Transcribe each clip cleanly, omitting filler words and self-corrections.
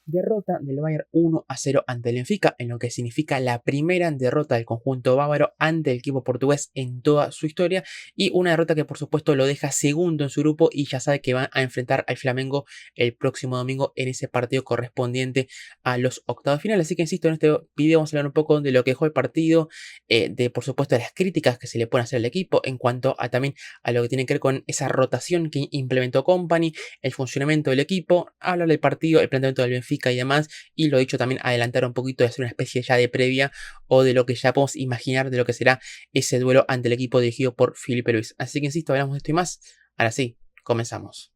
Derrota del Bayern 1-0 ante el Benfica, en lo que significa la primera derrota del conjunto bávaro ante el equipo portugués en toda su historia, y una derrota que por supuesto lo deja segundo en su grupo y ya sabe que va a enfrentar al Flamengo el próximo domingo en ese partido correspondiente a los octavos finales. Así que insisto, en este video vamos a hablar un poco de lo que dejó el partido, de por supuesto las críticas que se le pueden hacer al equipo en cuanto a también a lo que tiene que ver con esa rotación que implementó Company, el funcionamiento del equipo, hablar del partido, el planteamiento del Benfica y demás, y lo dicho también adelantar un poquito de hacer una especie ya de previa o de lo que ya podemos imaginar de lo que será ese duelo ante el equipo dirigido por Filipe Luis. Así que insisto, hablamos de esto y más. Ahora sí, comenzamos.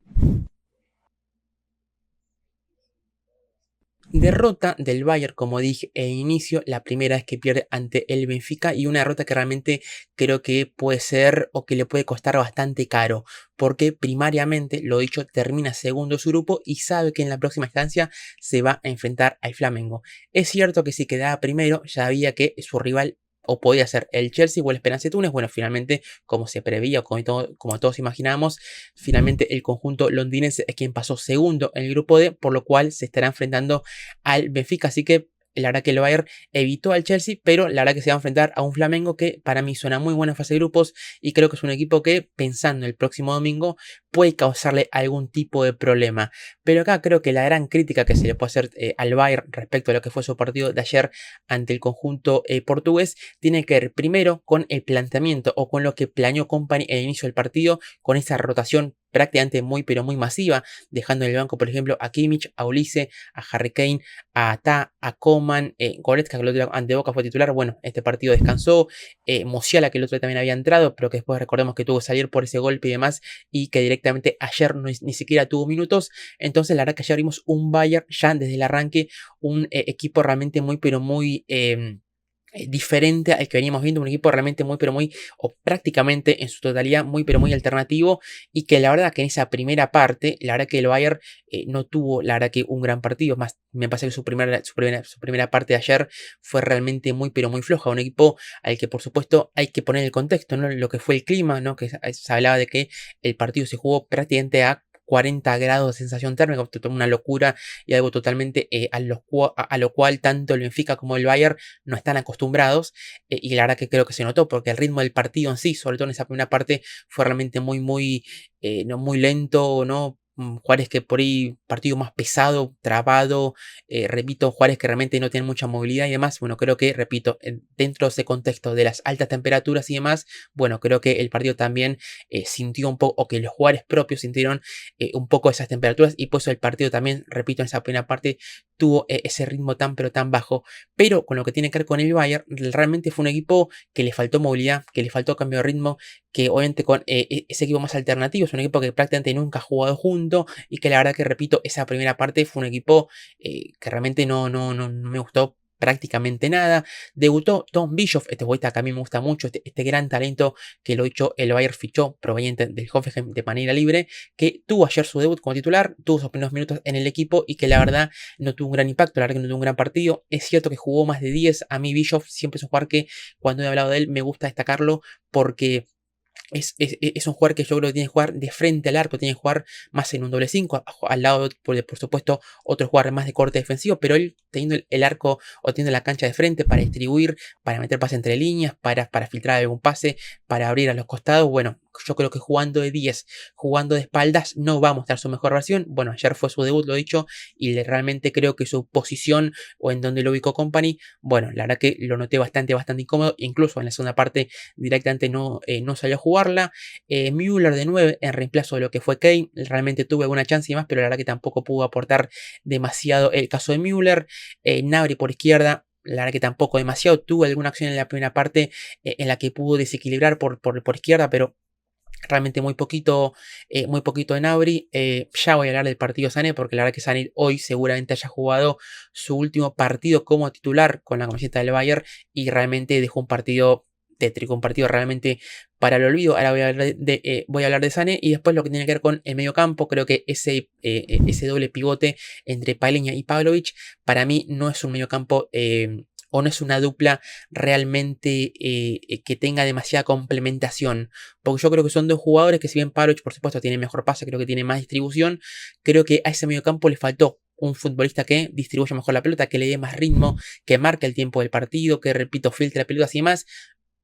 Derrota del Bayern, como dije en inicio, la primera vez que pierde ante el Benfica, y una derrota que realmente creo que puede ser o que le puede costar bastante caro, porque primariamente, lo dicho, termina segundo su grupo y sabe que en la próxima instancia se va a enfrentar al Flamengo. Es cierto que si quedaba primero, ya sabía que su rival o podía ser el Chelsea o el Esperance de Túnez. Bueno, finalmente, como se preveía, como todos imaginábamos, finalmente el conjunto londinense es quien pasó segundo en el grupo D, por lo cual se estará enfrentando al Benfica. Así que la verdad que el Bayern evitó al Chelsea, pero la verdad que se va a enfrentar a un Flamengo que para mí suena muy buena fase de grupos, y creo que es un equipo que, pensando el próximo domingo, puede causarle algún tipo de problema. Pero acá creo que la gran crítica que se le puede hacer al Bayern respecto a lo que fue su partido de ayer ante el conjunto portugués tiene que ver primero con el planteamiento o con lo que planeó Company al inicio del partido, con esa rotación prácticamente muy pero muy masiva, dejando en el banco por ejemplo a Kimmich, a Olise, a Harry Kane, a Ata, a Coman, Goretzka, que el otro día ante Boca fue titular. Bueno, este partido descansó, Musiala, que el otro día también había entrado, pero que después recordemos que tuvo que salir por ese golpe y demás, y que directamente ayer ni siquiera tuvo minutos. Entonces la verdad que ayer vimos un Bayern ya desde el arranque, un equipo realmente muy pero muy diferente al que veníamos viendo, un equipo realmente muy pero muy, o prácticamente en su totalidad muy pero muy alternativo, y que la verdad que en esa primera parte, la verdad que el Bayern no tuvo la verdad que un gran partido. Más, me parece que su primera parte de ayer fue realmente muy pero muy floja, un equipo al que por supuesto hay que poner el contexto, ¿no? Lo que fue el clima, ¿no? Que se hablaba de que el partido se jugó prácticamente a 40 grados de sensación térmica, una locura y algo totalmente a lo cual tanto el Benfica como el Bayern no están acostumbrados, y la verdad que creo que se notó porque el ritmo del partido en sí, sobre todo en esa primera parte, fue realmente no muy lento, ¿no? Juárez que por ahí, partido más pesado, trabado, repito, Juárez que realmente no tiene mucha movilidad y demás. Bueno, creo que, repito, dentro de ese contexto de las altas temperaturas y demás, bueno, creo que el partido también sintió un poco, o que los Juárez propios sintieron un poco esas temperaturas, y por eso el partido también, repito, en esa primera parte tuvo ese ritmo tan pero tan bajo. Pero con lo que tiene que ver con el Bayern, realmente fue un equipo que le faltó movilidad, que le faltó cambio de ritmo, que obviamente con ese equipo más alternativo, es un equipo que prácticamente nunca ha jugado junto, y que la verdad que, repito, esa primera parte fue un equipo que realmente no me gustó prácticamente nada. Debutó Tom Bischoff, este jugador que a mí me gusta mucho, este gran talento que lo dicho el Bayern fichó proveniente del Hoffenheim de manera libre, que tuvo ayer su debut como titular, tuvo sus primeros minutos en el equipo y que la verdad no tuvo un gran impacto, la verdad que no tuvo un gran partido. Es cierto que jugó más de 10, a mí Bischoff siempre es un jugador que cuando he hablado de él me gusta destacarlo, porque es un jugador que yo creo que tiene que jugar de frente al arco, tiene que jugar más en un doble 5, al lado por supuesto otro jugador más de corte defensivo, pero él teniendo el arco o teniendo la cancha de frente para distribuir, para meter pase entre líneas, para filtrar algún pase, para abrir a los costados. Bueno, yo creo que jugando de 10, jugando de espaldas, no va a mostrar su mejor versión. Bueno, ayer fue su debut, lo dicho, y realmente creo que su posición o en donde lo ubicó Company, bueno, la verdad que lo noté bastante incómodo, incluso en la segunda parte directamente no salió a jugarla. Müller de 9 en reemplazo de lo que fue Kane, realmente tuvo alguna chance y más, pero la verdad que tampoco pudo aportar demasiado el caso de Müller. Gnabry por izquierda, la verdad que tampoco demasiado, tuvo alguna acción en la primera parte en la que pudo desequilibrar por izquierda, pero realmente muy poquito de Gnabry. Ya voy a hablar del partido de Sané, porque la verdad que Sané hoy seguramente haya jugado su último partido como titular con la camiseta del Bayern, y realmente dejó un partido tétrico, un partido realmente para el olvido. Ahora voy a hablar de Sané, y después lo que tiene que ver con el medio campo. Creo que ese doble pivote entre Palhinha y Pavlovic para mí no es un medio campo o no es una dupla realmente que tenga demasiada complementación, porque yo creo que son dos jugadores que, si bien Pavlovic por supuesto tiene mejor pase, creo que tiene más distribución, creo que a ese medio campo le faltó un futbolista que distribuya mejor la pelota, que le dé más ritmo, que marque el tiempo del partido, que, repito, filtre pelotas y más.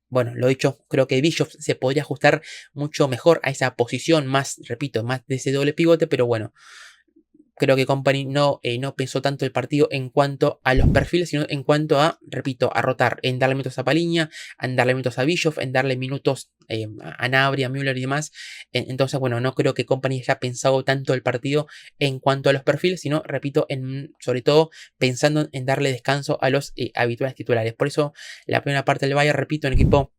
Bueno, lo dicho, creo que Bischoff se podría ajustar mucho mejor a esa posición, más, repito, más de ese doble pivote, pero bueno, creo que Company no pensó tanto el partido en cuanto a los perfiles, sino en cuanto a, repito, a rotar, en darle minutos a Paliña, en darle minutos a Bischoff, en darle minutos a Gnabry, a Müller y demás. Entonces, bueno, no creo que Company haya pensado tanto el partido en cuanto a los perfiles, sino, repito, sobre todo pensando en darle descanso a los habituales titulares. Por eso, la primera parte del Bayern, repito, un equipo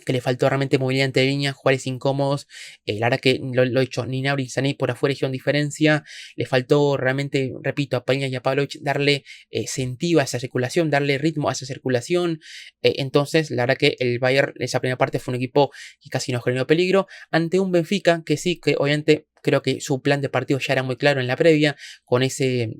que le faltó realmente movilidad entre líneas, jugadores incómodos. La verdad que lo he dicho, ni Gnabry ni Sané por afuera hicieron diferencia. Le faltó realmente, repito, a Paliña y a Pavlovic darle sentido a esa circulación, darle ritmo a esa circulación. Entonces, la verdad que el Bayern, esa primera parte, fue un equipo que casi no generó peligro. Ante un Benfica que sí, que obviamente creo que su plan de partido ya era muy claro en la previa, con ese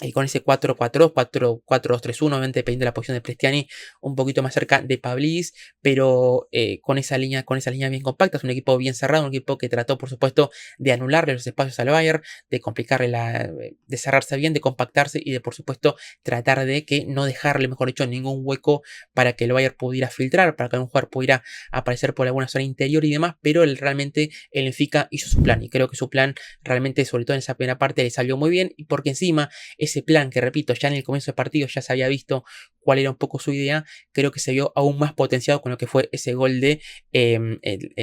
4-4-2, 4-4-2-3-1, obviamente dependiendo de la posición de Prestiani, un poquito más cerca de Pavlidis, pero con esa línea bien compacta. Es un equipo bien cerrado, un equipo que trató, por supuesto, de anularle los espacios al Bayern, de complicarle de cerrarse bien, de compactarse y de, por supuesto, tratar de que no dejarle, mejor dicho, ningún hueco para que el Bayern pudiera filtrar, para que un jugador pudiera aparecer por alguna zona interior y demás, pero realmente el Benfica hizo su plan y creo que su plan realmente, sobre todo en esa primera parte, le salió muy bien y porque encima ese plan que, repito, ya en el comienzo del partido ya se había visto cuál era un poco su idea, creo que se vio aún más potenciado con lo que fue ese gol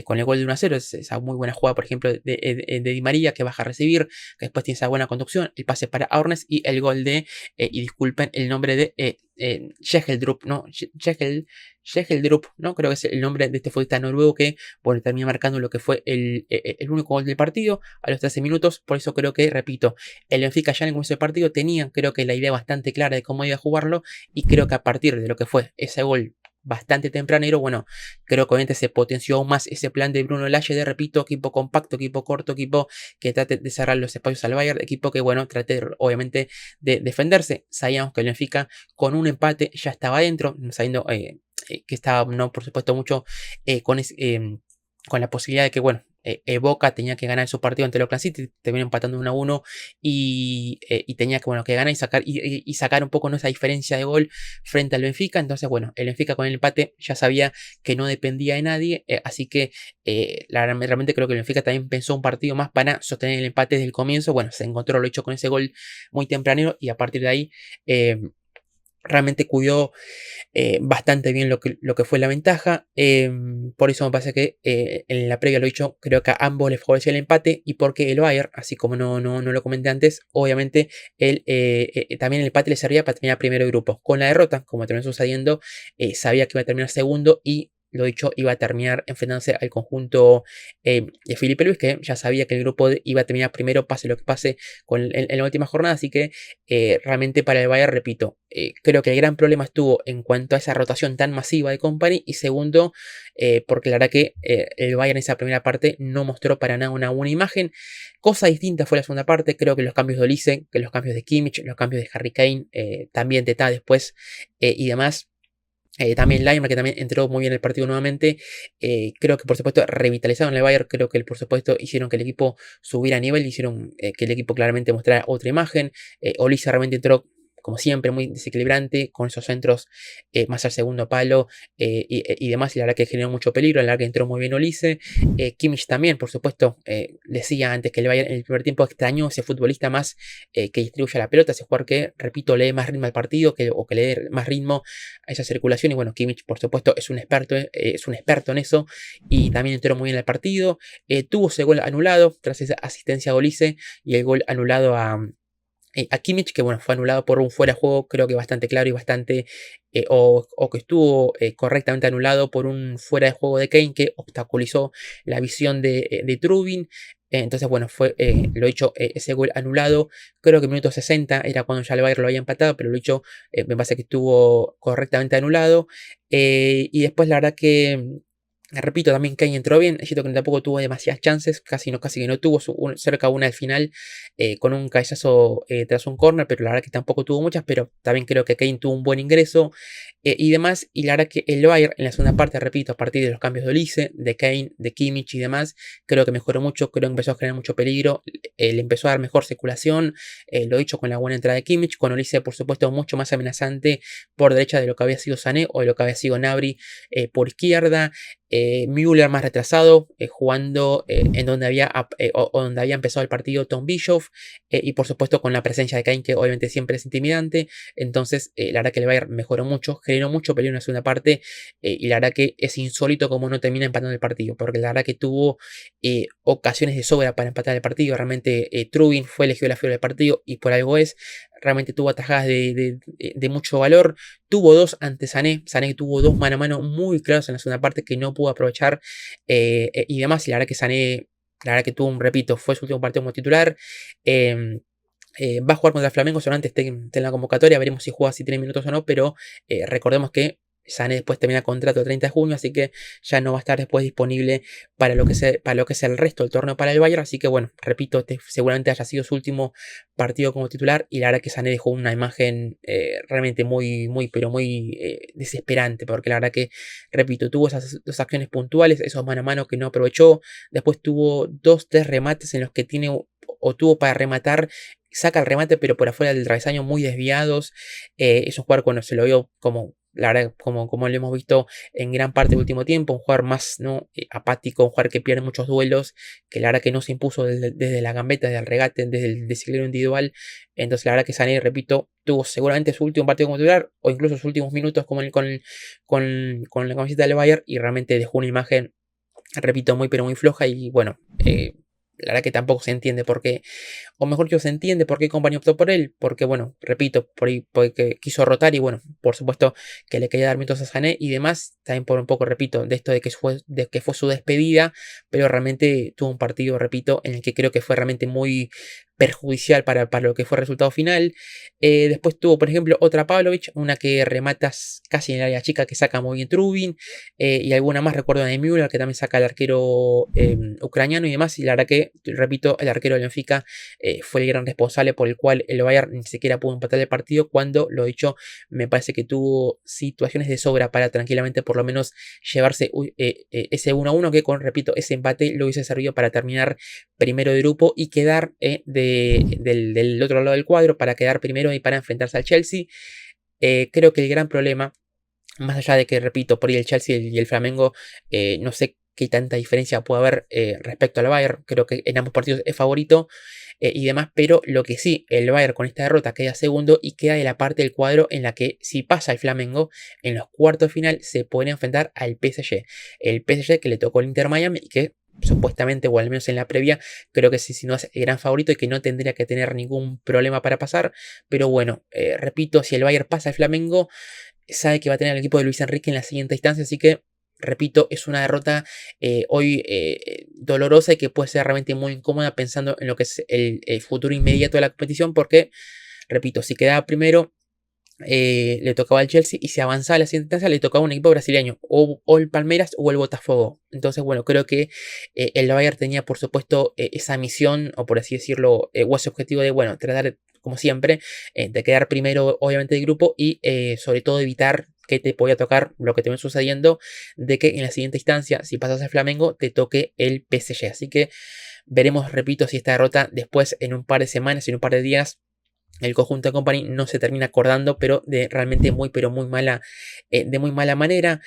con el gol de 1-0, esa muy buena jugada, por ejemplo, de Di María, que baja a recibir, que después tiene esa buena conducción, el pase para Aurnes y el gol y disculpen el nombre de Schjelderup, ¿no? Schjelderup, ¿no? Creo que es el nombre de este futbolista noruego que, bueno, termina marcando lo que fue el único gol del partido a los 13 minutos. Por eso creo que, repito, el Benfica ya en el comienzo del partido tenía, creo que la idea bastante clara de cómo iba a jugarlo y creo que a partir de lo que fue ese gol bastante tempranero, bueno, creo que obviamente se potenció aún más ese plan de Bruno Lage de, repito, equipo compacto, equipo corto, equipo que trate de cerrar los espacios al Bayern, equipo que, bueno, trate obviamente de defenderse. Sabíamos que el Benfica con un empate ya estaba dentro, sabiendo que estaba, no, por supuesto, mucho con la posibilidad de que, bueno, Boca tenía que ganar su partido ante el Oakland City, terminó empatando 1-1 y tenía que, bueno, que ganar y sacar un poco, ¿no?, esa diferencia de gol frente al Benfica. Entonces, bueno, el Benfica con el empate ya sabía que no dependía de nadie, así que realmente creo que el Benfica también pensó un partido más para sostener el empate desde el comienzo. Bueno, se encontró lo hecho con ese gol muy tempranero y a partir de ahí realmente cuidó bastante bien lo que fue la ventaja. Por eso me parece que en la previa lo he dicho, creo que a ambos les favoreció el empate y porque el Bayern, así como no lo comenté antes, obviamente también el empate le servía para terminar primero de grupo. Con la derrota, como terminó sucediendo, sabía que iba a terminar segundo y lo dicho, iba a terminar enfrentándose al conjunto de Filipe Luis, que ya sabía que el grupo iba a terminar primero, pase lo que pase en la última jornada. Así que realmente para el Bayern, repito, creo que el gran problema estuvo en cuanto a esa rotación tan masiva de Company. Y segundo, porque la verdad que el Bayern en esa primera parte no mostró para nada una buena imagen. Cosa distinta fue la segunda parte. Creo que los cambios de Olise, que los cambios de Kimmich, los cambios de Harry Kane, también Teta después y demás. También Laimer, que también entró muy bien el partido nuevamente. Creo que por supuesto revitalizaron el Bayern. Creo que por supuesto hicieron que el equipo subiera a nivel. Hicieron que el equipo claramente mostrara otra imagen. Olise realmente entró, como siempre, muy desequilibrante, con esos centros más al segundo palo y demás. Y la verdad que generó mucho peligro. La verdad que entró muy bien Olise. Kimmich también, por supuesto, decía antes que el Bayern en el primer tiempo extrañó ese futbolista más que distribuya la pelota, ese jugador que, repito, le dé más ritmo al partido o que le dé más ritmo a esa circulación. Y bueno, Kimmich, por supuesto, es un experto en eso y también entró muy bien el partido. Tuvo ese gol anulado tras esa asistencia de Olise y el gol anulado a Kimmich, que bueno, fue anulado por un fuera de juego, creo que bastante claro y bastante, o que estuvo correctamente anulado por un fuera de juego de Kane que obstaculizó la visión de Trubin. Entonces, bueno, fue lo hecho, ese gol anulado. Creo que en minuto 60 era cuando ya el Bayern lo había empatado, pero lo hecho me parece que estuvo correctamente anulado. Y después, la verdad que. Repito, también Kane entró bien. Es cierto que tampoco tuvo demasiadas chances, casi que no tuvo cerca una al final. con un cabezazo tras un corner, pero la verdad que tampoco tuvo muchas, pero también creo que Kane tuvo un buen ingreso y demás. Y la verdad que el Bayern en la segunda parte, repito, a partir de los cambios de Olise, de Kane, de Kimmich y demás, creo que mejoró mucho, creo que empezó a generar mucho peligro, le empezó a dar mejor circulación, lo dicho con la buena entrada de Kimmich, con Olise por supuesto mucho más amenazante por derecha de lo que había sido Sané o de lo que había sido Gnabry por izquierda. Müller más retrasado, jugando en donde había, o donde había empezado el partido Tom Bischoff, y por supuesto con la presencia de Kane, que obviamente siempre es intimidante. Entonces, la verdad que el Bayern mejoró mucho, generó mucho peligro en la segunda parte, y la verdad que es insólito cómo no termina empatando el partido, porque la verdad que tuvo ocasiones de sobra para empatar el partido. Realmente Trubin fue elegido la figura del partido y por algo es. Realmente tuvo atajadas de mucho valor. Tuvo dos ante Sané. Sané tuvo dos mano a mano muy claros en la segunda parte que no pudo aprovechar y demás. Y la verdad que Sané, la verdad que tuvo repito, fue su último partido como titular. Va a jugar contra el Flamengo, solamente esté en la convocatoria. Veremos si juega, si tiene minutos o no. Pero recordemos que Sané después termina contrato el 30 de junio, así que ya no va a estar después disponible para lo que sea el resto del torneo para el Bayern. Así que bueno, repito, este seguramente haya sido su último partido como titular y la verdad que Sané dejó una imagen realmente pero muy desesperante, porque la verdad que, repito, tuvo esas dos acciones puntuales, esos mano a mano que no aprovechó, después tuvo 2-3 remates en los que tiene o tuvo para rematar, saca el remate pero por afuera del travesaño muy desviados. Es un jugador cuando se lo vio como, la verdad, como lo hemos visto en gran parte del último tiempo, un jugador más ¿no? Apático, un jugador que pierde muchos duelos, que la verdad que no se impuso desde la gambeta, desde el regate, desde el desequilibrio individual. Entonces la verdad que Sané, repito, tuvo seguramente su último partido como titular o incluso sus últimos minutos con la camiseta del Bayern y realmente dejó una imagen, repito, muy pero muy floja y bueno, la verdad que tampoco se entiende por qué, o mejor dicho, se entiende por qué Company optó por él, porque bueno, repito, por ahí porque quiso rotar y bueno, por supuesto que le quería dar minutos a Sané y demás, también por un poco, repito, de esto de que fue su despedida, pero realmente tuvo un partido, repito, en el que creo que fue realmente muy perjudicial para lo que fue el resultado final. Después tuvo, por ejemplo, otra Pavlovic, una que rematas casi en el área chica que saca muy bien Trubin, y alguna más, recuerdo de Müller, que también saca el arquero ucraniano y demás, y la verdad que, repito, el arquero del Benfica fue el gran responsable por el cual el Bayern ni siquiera pudo empatar el partido, cuando, lo dicho, me parece que tuvo situaciones de sobra para tranquilamente por lo menos llevarse ese 1-1 que repito, ese empate lo hubiese servido para terminar primero de grupo y quedar del otro lado del cuadro para quedar primero y para enfrentarse al Chelsea. Creo que el gran problema, más allá de que, repito, por ahí el Chelsea y el Flamengo, no sé qué tanta diferencia puede haber respecto al Bayern, creo que en ambos partidos es favorito y demás, pero lo que sí, el Bayern con esta derrota queda segundo y queda de la parte del cuadro en la que si pasa el Flamengo, en los cuartos de final se podría enfrentar al PSG, el PSG que le tocó el Inter Miami y que supuestamente, o al menos en la previa, creo que sí, si no es el gran favorito y que no tendría que tener ningún problema para pasar, pero bueno, repito, si el Bayern pasa al Flamengo, sabe que va a tener el equipo de Luis Enrique en la siguiente instancia, así que, repito, es una derrota hoy dolorosa y que puede ser realmente muy incómoda pensando en lo que es el futuro inmediato de la competición, porque, repito, si quedaba primero, le tocaba al Chelsea y si avanzaba a la siguiente instancia le tocaba a un equipo brasileño, o el Palmeiras o el Botafogo. Entonces, bueno, creo que el Bayern tenía, por supuesto, esa misión, o por así decirlo, o ese objetivo de, bueno, tratar, como siempre, de quedar primero, obviamente, del grupo y sobre todo evitar que te podía tocar lo que te ven sucediendo, de que en la siguiente instancia, si pasas al Flamengo, te toque el PSG. Así que veremos, repito, si esta derrota después, en un par de semanas, en un par de días, el conjunto de Company no se termina acordando, pero de realmente pero muy mala, de muy mala manera.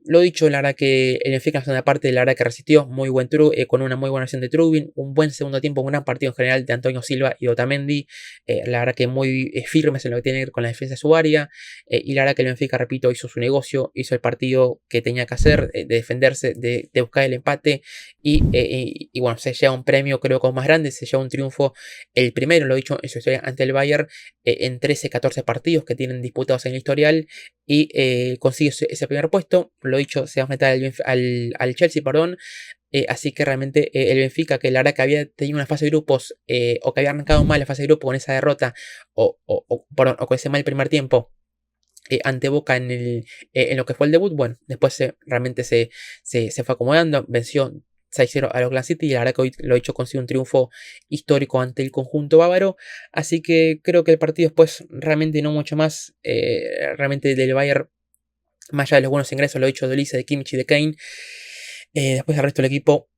Lo dicho, la verdad que el Benfica en la segunda parte, la verdad que resistió, muy buen con una muy buena acción de Trubin, un buen segundo tiempo, un gran partido en general de Antonio Silva y Otamendi, la verdad que muy firmes en lo que tiene que ver con la defensa de su área, y la verdad que el Benfica, repito, hizo su negocio, hizo el partido que tenía que hacer, de defenderse, de buscar el empate, y bueno, se lleva un premio creo que más grande, se lleva un triunfo, el primero, lo dicho, en su historia ante el Bayern, en 13-14 partidos que tienen disputados en el historial, y consigue ese primer puesto. Lo dicho, se va a enfrentar al Chelsea, perdón. Así que realmente el Benfica, que la verdad que había tenido una fase de grupos, o que había arrancado mal la fase de grupos con esa derrota, perdón, o con ese mal primer tiempo, ante Boca en lo que fue el debut, bueno, después realmente se fue acomodando, venció 6-0 a Auckland City y la verdad que hoy lo hecho consigue un triunfo histórico ante el conjunto bávaro, así que creo que el partido después realmente no mucho más, realmente del Bayern, más allá de los buenos ingresos, lo hecho de Olise, de Kimmich y de Kane, después el resto del equipo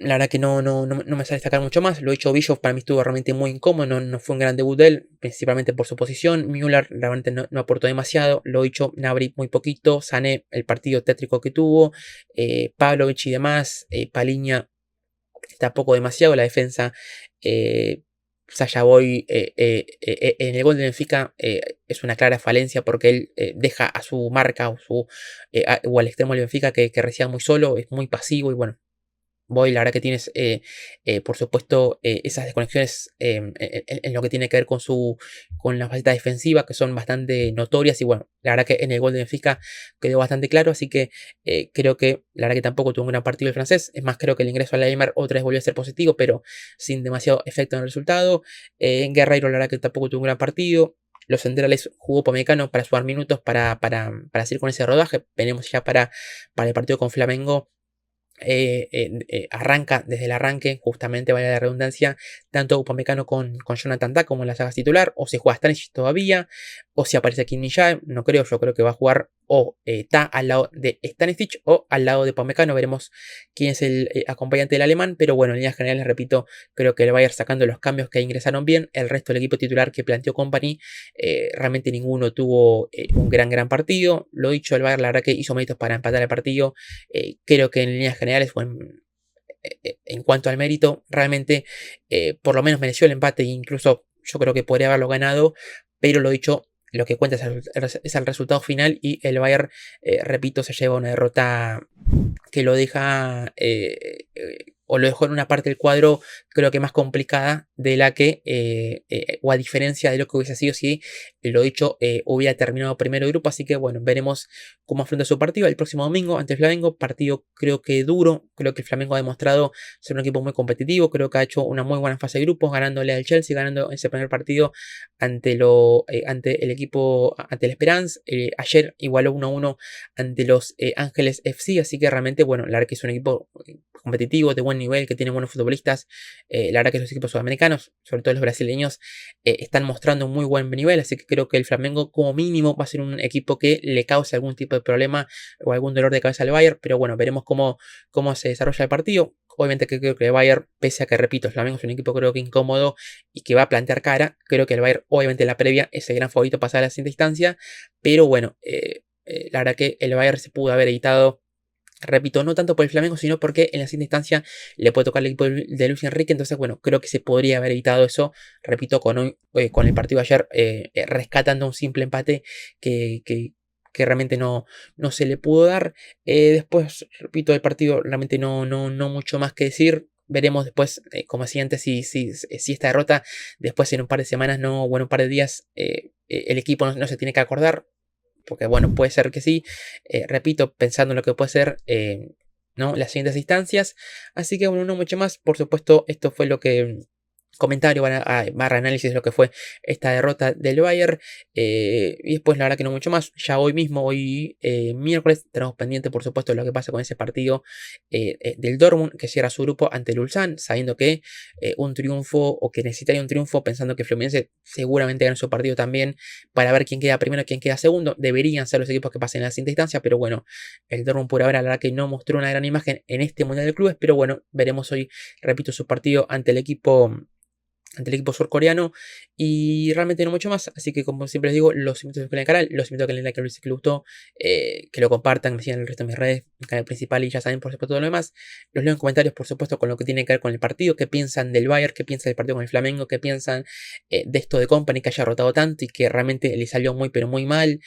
la verdad que no me sale destacar mucho más. Lo hecho Bischoff para mí estuvo realmente muy incómodo, no fue un gran debut de él, principalmente por su posición. Müller realmente no aportó demasiado. Lo hecho Gnabry muy poquito. Sané el partido tétrico que tuvo. Pavlovic y demás. Paliña tampoco demasiado. La defensa. Sasha Boy en el gol de Benfica es una clara falencia porque él deja a su marca o al extremo del Benfica que reciba muy solo, es muy pasivo y bueno, Boy, la verdad que tienes, por supuesto, esas desconexiones en lo que tiene que ver con la faceta defensiva, que son bastante notorias. Y bueno, la verdad que en el gol de Benfica quedó bastante claro. Así que creo que la verdad que tampoco tuvo un gran partido el francés. Es más, creo que el ingreso a la Neymar otra vez volvió a ser positivo, pero sin demasiado efecto en el resultado. En Guerreiro, la verdad que tampoco tuvo un gran partido. Los centrales jugó Upamecano para sumar minutos para seguir con ese rodaje. Venimos ya para el partido con Flamengo. Arranca desde el arranque, justamente vaya la redundancia, tanto Upamecano con Jonathan Tah como en la saga titular, o si juega Stanisic todavía, o si aparece Kim Min-jae, no creo, yo creo que va a jugar o Tah al lado de Stanisic o al lado de Upamecano, veremos quién es el acompañante del alemán, pero bueno, en líneas generales, repito, creo que le va a ir sacando los cambios que ingresaron bien, el resto del equipo titular que planteó Company, realmente ninguno tuvo un gran partido, lo dicho, el Bayern la verdad que hizo méritos para empatar el partido, creo que en líneas generales en cuanto al mérito, realmente por lo menos mereció el empate e incluso yo creo que podría haberlo ganado, pero lo dicho, lo que cuenta es el resultado final y el Bayern, repito, se lleva una derrota que lo deja o lo dejó en una parte del cuadro creo que más complicada de la que, o a diferencia de lo que hubiese sido si lo dicho hubiera terminado primero el grupo, así que bueno, veremos cómo afronta su partido el próximo domingo ante el Flamengo, partido creo que duro, creo que el Flamengo ha demostrado ser un equipo muy competitivo, creo que ha hecho una muy buena fase de grupos, ganándole al Chelsea, ganando ese primer partido ante el equipo, ante el Esperance, ayer igualó 1-1 ante los Ángeles FC, así que realmente, bueno, la verdad que es un equipo competitivo, de buen nivel, que tiene buenos futbolistas, la verdad que los equipos sudamericanos, sobre todo los brasileños, están mostrando un muy buen nivel, así que creo que el Flamengo como mínimo va a ser un equipo que le cause algún tipo de problema o algún dolor de cabeza al Bayern, pero bueno, veremos cómo se desarrolla el partido. Obviamente que creo que el Bayern, pese a que repito, el Flamengo es un equipo creo que incómodo y que va a plantear cara, creo que el Bayern obviamente en la previa es el gran favorito para pasar a la siguiente instancia, pero bueno, la verdad que el Bayern se pudo haber evitado. Repito, no tanto por el Flamengo, sino porque en la siguiente instancia le puede tocar el equipo de Luis Enrique. Entonces, bueno, creo que se podría haber evitado eso. Repito, con el partido de ayer, rescatando un simple empate que realmente no se le pudo dar. Después, repito, el partido realmente no mucho más que decir. Veremos después, como decía antes, si esta derrota, después en un par de semanas, bueno, un par de días, el equipo no se tiene que acordar. Porque bueno, puede ser que sí, repito, pensando en lo que puede ser ¿no? las siguientes instancias. Así que bueno, no mucho más. Por supuesto, esto fue lo que comentario barra análisis de lo que fue esta derrota del Bayern, y después la verdad que no mucho más. Ya hoy mismo, hoy miércoles, tenemos pendiente por supuesto lo que pasa con ese partido del Dortmund que cierra su grupo ante el Ulsan, sabiendo que un triunfo o que necesitaría un triunfo, pensando que Fluminense seguramente gana su partido también, para ver quién queda primero, quién queda segundo. Deberían ser los equipos que pasen a la siguiente instancia, pero bueno, el Dortmund por ahora la verdad que no mostró una gran imagen en este Mundial de Clubes, pero bueno, veremos hoy, repito, su partido ante el equipo surcoreano, y realmente no mucho más. Así que como siempre les digo, los invito a suscribirse al canal, los invito a que le den like si les gustó, que lo compartan, me sigan en el resto de mis redes, mi canal principal, y ya saben por supuesto todo lo demás. Los leo en comentarios por supuesto con lo que tiene que ver con el partido, qué piensan del Bayern, qué piensan del partido con el Flamengo, qué piensan de esto de Company que haya rotado tanto y que realmente le salió muy pero muy mal,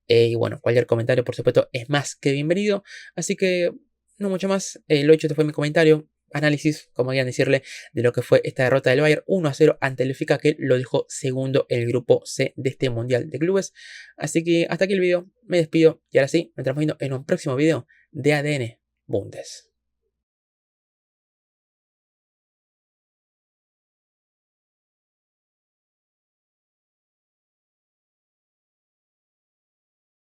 y bueno, cualquier comentario por supuesto es más que bienvenido. Así que no mucho más, lo hecho, este fue mi comentario, análisis, como quieran decirle, de lo que fue esta derrota del Bayern 1-0 ante el Benfica, que lo dejó segundo en el grupo C de este Mundial de Clubes. Así que hasta aquí el video, me despido y ahora sí, me estamos viendo en un próximo video de ADN Bundes.